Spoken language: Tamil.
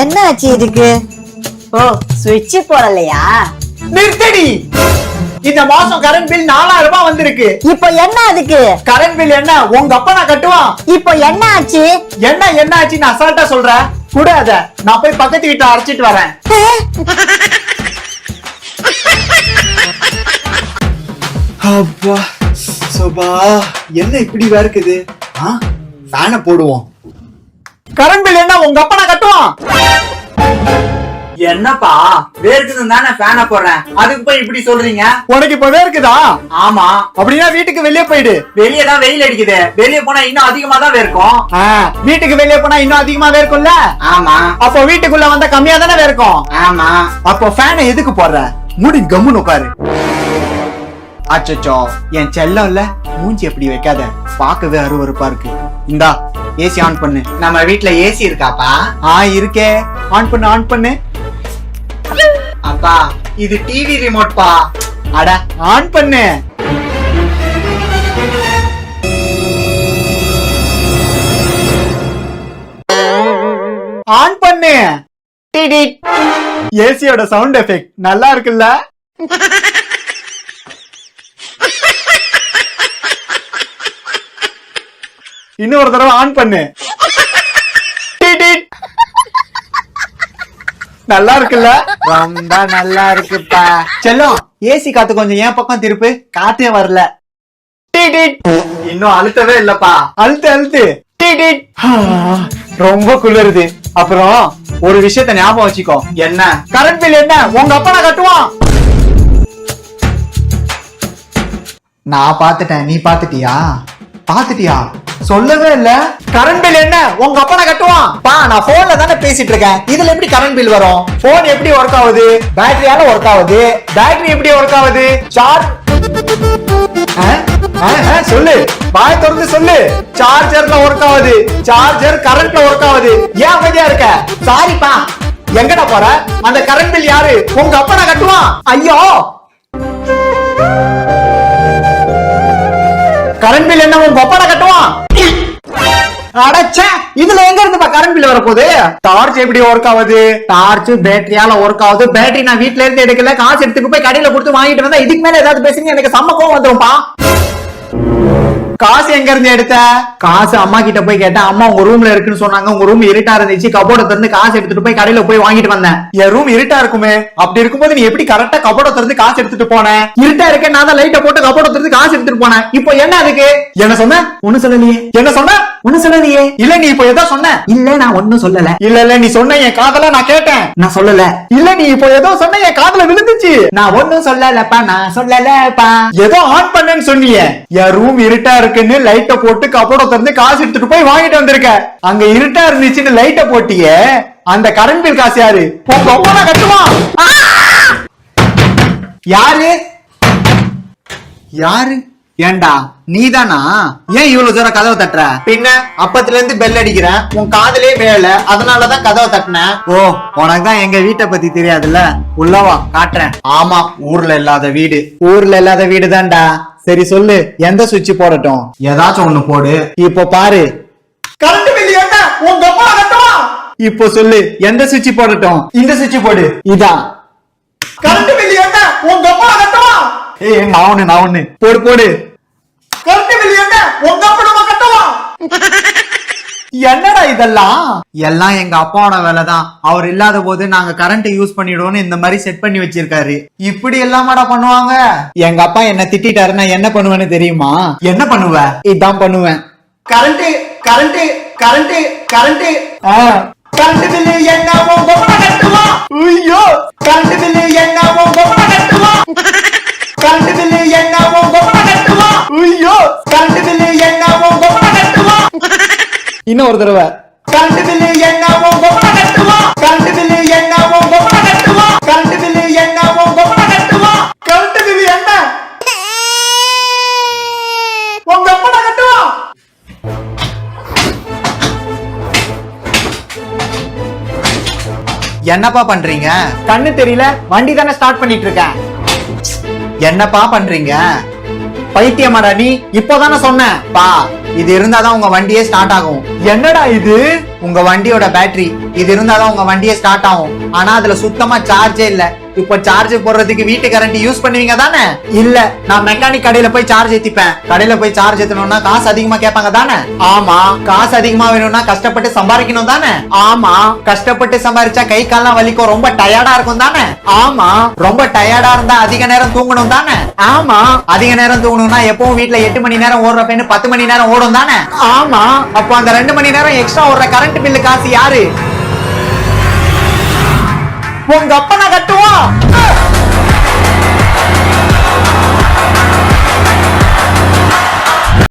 என்ன ஆச்சு இதுக்கு? ஓ, சுவிட்ச் போடலையா? நிறுத்தடி. இந்த மாசம் கரண்ட் பில் 4000 ரூபாய் வந்திருக்கு. இப்போ என்ன அதுக்கு? கரண்ட் பில் என்ன உங்க அப்பா நான் கட்டுவான். இப்போ என்ன ஆச்சு? என்ன ஆச்சு நான் அசால்ட்டா சொல்றேன். கூடாத, நான் போய் பக்கத்து வீட்டை அரைச்சிட்டு வரேன். அப்பா சோபா, என்ன இப்படி வேர்க்குது? ஃபேனை போடுவோம். கரண்ட் பில் என்ன உங்க அப்பா நான் கட்டுவான். என்னப்பா வேர்க்குதுன்னு தானே ஃபேனை போடுறேன், அதுக்கு போய் இப்படி சொல்றீங்க? உனக்கு இப்ப வேர்க்குதா? ஆமா. அப்படின்னா வீட்டுக்கு வெளியே போயிடு. வெளியே தான் வெயில் அடிக்குது, வெளியே போனா இன்னும் அதிகமா தான் வேர்க்கும். வீட்டுக்கு வெளியே போனா இன்னும் அதிகமா வேர்க்கும்ல? ஆமா. அப்போ வீட்டுக்குள்ள வந்தா கம்மியா தானே வேர்க்கும்? ஆமா. அப்போ ஃபேனை எதுக்கு போடுற? மூடி கம்முன்னு உட்காரு. அச்சச்சோ, என் செல்லம் இல்ல, மூஞ்சி எப்படி வைக்காத, பாக்கவே அருவருப்பா இருக்கு. இந்தா ஏசி ஆன் பண்ணு. நம்ம வீட்ல ஏசி இருக்காப்பா? இருக்கே. ஆன் பண்ணு, ஆன் பண்ணு. அப்பா இது டிவி ரிமோட் பா. அட ஆன் பண்ணு. ஆன் பண்ணு. ஏசியோட சவுண்ட் எஃபெக்ட் நல்லா இருக்குல்ல? இன்னொரு தடவை ஆன் பண்ணு. நல்லா இருக்குல்ல? ரொம்ப நல்லா இருக்குப்பா. செல்லம், ஏசி காத்து கொஞ்சம் என் பக்கம் திருப்பு. காத்தே வரல. இன்னும் அழுத்தவே இல்லப்பா. அழுத்து அழுத்து. ரொம்ப குளிருது. அப்புறம் ஒரு விஷயத்த ஞாபகம் வச்சுக்கோ. என்ன? கரண்ட் பில் என்ன உங்க அப்பா நான் கட்டுவான். நான் பாத்துட்டேன், நீ பாத்துட்டியா? பாத்துட்டியா? சொல்லவே இல்ல. கரண்ட் பில் என்ன உங்க அப்பா நான் கட்டுவான். பா, நான் போன்ல தானே பேசிட்டு இருக்கேன், இதுல எப்படி கரண்ட் பில் வரும்? போன் எப்படி ஒர்க் ஆகுது? பேட்டரியால ஒர்க் ஆகுது. பேட்டரி எப்படி ஒர்க் ஆகுது? சார்ஜ். சொல்லு, வாய் திறந்து சொல்லு. சார்ஜர்ல ஒர்க் ஆகுது. சார்ஜர் கரண்ட்ல ஒர்க் ஆகுது. ஏன் அமைதியா இருக்க? சாரிப்பா. எங்கடா போற? அந்த கரண்ட் பில் யாரு? உங்க அப்பா நான் கட்டுவான். ஐயோ, கரண்ட் பில் என்ன உங்க அப்பா நான் கட்டுவான். அடச்சே, இதுல எங்க இருந்து கரண்ட் பில் வரப்போகுது? டார்ச் எப்படி ஒர்க் ஆகுது? டார்ச் பேட்டரியால ஒர்க் ஆகுது. பேட்டரி நான் வீட்ல இருந்து எடுக்கல, காசு எடுத்துட்டு போய் கடையில கொடுத்து வாங்கிட்டு வந்தா இதுக்கு மேல ஏதாவது பேசுங்க எனக்கு செம்ம கோவம் வந்துரும்பா. காசு எங்க இருந்து எடுத்த? காசு அம்மா கிட்ட போய் கேட்டேன். அம்மா உங்க ரூம்ல இருக்குன்னு சொன்னாங்க. உங்க ரூம் இருட்டா இருந்துச்சு, கபோர்ட திறந்து காசு எடுத்துட்டு போய் கடையில போய் வாங்கிட்டு வந்தேன். என் ரூம் இருட்டா இருக்குமே, அப்படி இருக்கும்போது நீ எப்படி கரெக்டா கபோர்ட திறந்து காசு எடுத்துட்டு போன? இருட்டா இருக்க, நான் தான் லைட்ட போட்டு கபோர்ட திறந்து காசு எடுத்துட்டு போனேன். இப்போ என்ன அதுக்கு? என்ன சொன்ன? ஒண்ணு சொல்லலையே. என்ன சொன்ன? ஒண்ணு சொல்லலையே. இல்ல நீ இப்போ ஏதோ சொன்ன. இல்ல நான் ஒண்ணும் சொல்லல. இல்ல நீ சொன்ன, என் காதுல நான் கேட்டேன். நான் சொல்லல. இல்ல நீ இப்போ ஏதோ சொன்ன, என் காதுல விழுந்துச்சு. நான் ஒண்ணும் சொல்லலப்பா, நான் சொல்லலப்பா. ஏதோ ஆன் பண்ணேன்னு சொன்னீங்க. என் ரூம் இருட்டா இருக்குன்னு லைட்ட போட்டு கபோர்ட திறந்து காசு எடுத்துட்டு போய் வாங்கிட்டு வந்திருக்க. அங்க இருட்டா இருந்துச்சுன்னு லைட்ட போட்டியே, அந்த கரண்ட் பில் காசு யாரு? உங்க அப்பா நான் கட்டுவான். யாரு? யாரு? ஏண்டா நீதானா? ஏன் இவ்வளவு தூரம் கதவை தட்டுற? பின்ன அப்பத்துல இருந்து பெல் அடிக்கிறேன், உன் காதலே வேல, அதனாலதான் கதவை தட்டினேன். ஓ, உனக்கு தான் எங்க வீட்டை பத்தி தெரியாதுல்ல. உள்ளவா காட்டுறேன். ஆமா, ஊர்ல இல்லாத வீடு. ஊர்ல இல்லாத வீடு தான்டா. சரி சொல்லு, எந்த சுவிட்ச் போடட்டும்? ஏதாச்சும் ஒண்ணு போடு. இப்போ பாரு. கரண்ட் பில் என்ன உங்க அப்பா கட்டுவான். இப்போ சொல்லு, எந்த சுவிட்ச் போடட்டும்? இந்த சுவிட்ச் போடு. இதான். கரண்ட் பில் என்ன உங்க அப்பா கட்டுவான். ஏய், நான் ஒண்ணு போடு போடு. கரண்ட் பில் என்ன உங்க அப்பா கட்டுவான். என்னடா இதெல்லாம்? எல்லாம் எங்க அப்பாவோட வேலை தான். அவர் இல்லாத போது நாங்க கரண்ட் யூஸ் பண்ணிடுவோம்னு இந்த மாதிரி செட் பண்ணி வச்சிருக்காரு. இப்படி எல்லாமாடா பண்ணுவாங்க? எங்க அப்பா என்ன திட்டாருன்னா என்ன பண்ணுவேன்னு தெரியுமா? என்ன பண்ணுவ? இதான் பண்ணுவேன். Current current current current current bill என்ன உங்க அப்பா கட்டுவான். ஐயோ, கரண்ட் பில் என்ன உங்க அப்பா கட்டுவான். கரண்ட் பில் என்ன உங்க அப்பா கட்டுவான். ஐயோ, கரண்ட் பில் என்ன உங்க அப்பா கட்டுவான். இன்னொரு தடவை. கரண்ட் பில் என்ன உங்க அப்பா கட்டுவான். கரண்ட் பில் என்ன உங்க அப்பா கட்டுவான். கரண்ட் பில் என்ன உங்க அப்பா கட்டுவான். கரண்ட் பில் என்ன உங்க அப்பா கட்டுவான். என்னப்பா பண்றீங்க? கண்ணு தெரியல, வண்டி தானே ஸ்டார்ட் பண்ணிட்டு இருக்கேன். என்னப்பா பண்றீங்க? பைத்தியமாடா நீ? இப்போதானே சொன்னேன் பா, இது இருந்தாதான் உங்க வண்டியே ஸ்டார்ட் ஆகும். என்னடா இது? உங்க வண்டியோட பேட்டரி. இது இருந்தாதான் உங்க வண்டியே ஸ்டார்ட் ஆகும். ஆனா அதுல சுத்தமா சார்ஜே இல்ல. இப்ப சார்ஜ் போடுறதுக்கு வீட்டு கரண்ட் யூஸ் பண்ணுவீங்க தானே? இல்ல, நான் மெக்கானிக் கடையில போய் சார்ஜ் ஏத்திப்பேன். கடையில போய் சார்ஜ் ஏத்தணும்னா காசு அதிகமா கேட்பாங்க தானே? ஆமா. காசு அதிகமா வேணும்னா கஷ்டப்பட்டு சம்பாதிக்கணும் தானே? ஆமா. கஷ்டப்பட்டு சம்பாதிச்சா கை கால்லாம் வலிக்கும், ரொம்ப டயர்டா இருக்கும் தானே? ஆமா. ரொம்ப டயர்டா இருந்தா அதிக நேரம் தூங்கணும் தானே? ஆமா. அதிக நேரம் தூங்கணும்னா எப்பவும் வீட்ல 8 மணி நேரம் ஓடுற பெண்ணு 10 மணி நேரம் ஓடும் தானே? ஆமா. அப்போ அந்த 2 மணி நேரம் எக்ஸ்ட்ரா ஓடுற கரண்ட் பில்லு காசு யாரு? உங்க அப்பா நான் கட்டுவா.